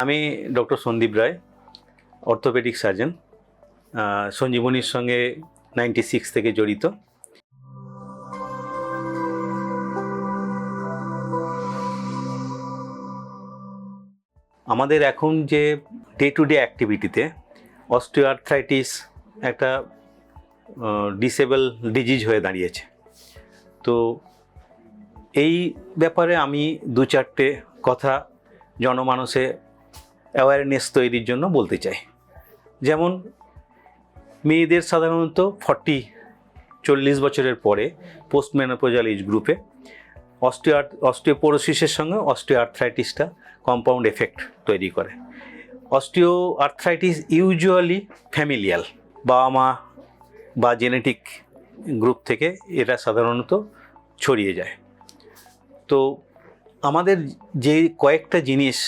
আমি ডক্টর সন্দীপ রায়, orthopaedic surgeon, সঞ্জীবনীর সঙ্গে 96 থেকে জড়িত। আমাদের এখন যে ডে টু ডে অ্যাক্টিভিটিতে অস্টিওআর্থ্রাইটিস একটা ডিসেবল ডিজিজ হয়ে দাঁড়িয়েছে। তো এই ব্যাপারে আমি দু চারটে কথা জনমানসে অ্যাওয়ারনেস তৈরির জন্য বলতে চাই। যেমন মেয়েদের সাধারণত 40 বছরের পরে পোস্ট মেনোপজাল এজ গ্রুপে অস্টিওপোরোসিসের সঙ্গে অস্টিওআর্থ্রাইটিসটা কম্পাউন্ড এফেক্ট তৈরি করে। অস্টিওআর্থ্রাইটিস ইউজুয়ালি ফ্যামিলিয়াল, বাবা মা বা জেনেটিক গ্রুপ থেকে এটা সাধারণত ছড়িয়ে যায়। তো আমাদের যে কয়েকটা জিনিস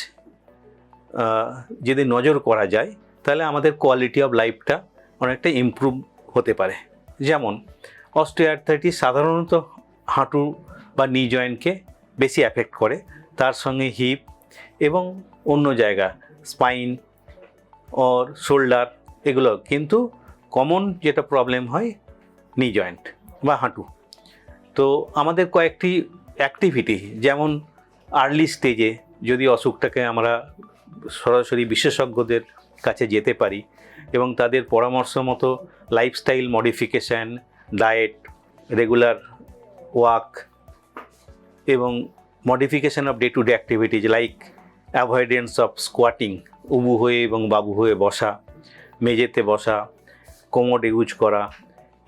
যদি নজর করা যায় তাহলে আমাদের কোয়ালিটি অফ লাইফটা অনেকটা ইমপ্রুভ হতে পারে। যেমন অস্টিওআর্থ্রাইটিস সাধারণত হাঁটু বা নি জয়েন্টকে বেশি অ্যাফেক্ট করে, তার সঙ্গে হিপ এবং অন্য জায়গা স্পাইন ওর শোল্ডার এগুলো, কিন্তু কমন যেটা প্রবলেম হয় নি জয়েন্ট বা হাঁটু। তো আমাদের কয়েকটি অ্যাক্টিভিটি, যেমন আর্লি স্টেজে যদি অসুখটাকে আমরা সরাসরি বিশেষজ্ঞদের কাছে যেতে পারি এবং তাদের পরামর্শ মতো lifestyle modification, diet, regular walk এবং modification of day to day activities like avoidance of squatting, উবু হয়ে এবং বাবু হয়ে বসা, মেঝেতে বসা, কোমোড ইউজ করা,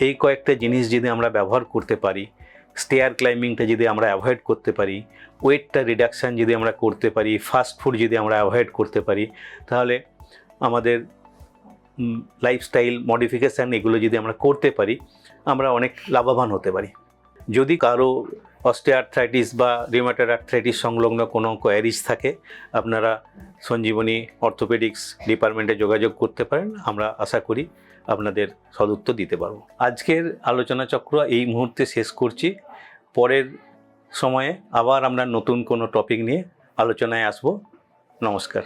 এই কয়েকটা জিনিস যদি আমরা ব্যবহার করতে পারি, স্টেয়ার ক্লাইম্বিংটা যদি আমরা অ্যাভয়েড করতে পারি, ওয়েটটা রিডাকশান যদি আমরা করতে পারি, ফাস্ট ফুড যদি আমরা অ্যাভয়েড করতে পারি, তাহলে আমাদের লাইফস্টাইল মডিফিকেশান এগুলো যদি আমরা করতে পারি, আমরা অনেক লাভবান হতে পারি। যদি কারো অস্টিওআর্থ্রাইটিস বা রিউমাটয়েড আর্থ্রাইটিস সংলগ্ন কোনো কোয়ারিজ থাকে, আপনারা সঞ্জীবনী অর্থোপেডিক্স ডিপার্টমেন্টে যোগাযোগ করতে পারেন। আমরা আশা করি আপনাদের সদুত্তর দিতে পারব। আজকের আলোচনা চক্র এই মুহূর্তে শেষ করছি। পরের সময়ে আবার আমরা নতুন কোনো টপিক নিয়ে আলোচনায় আসব। নমস্কার।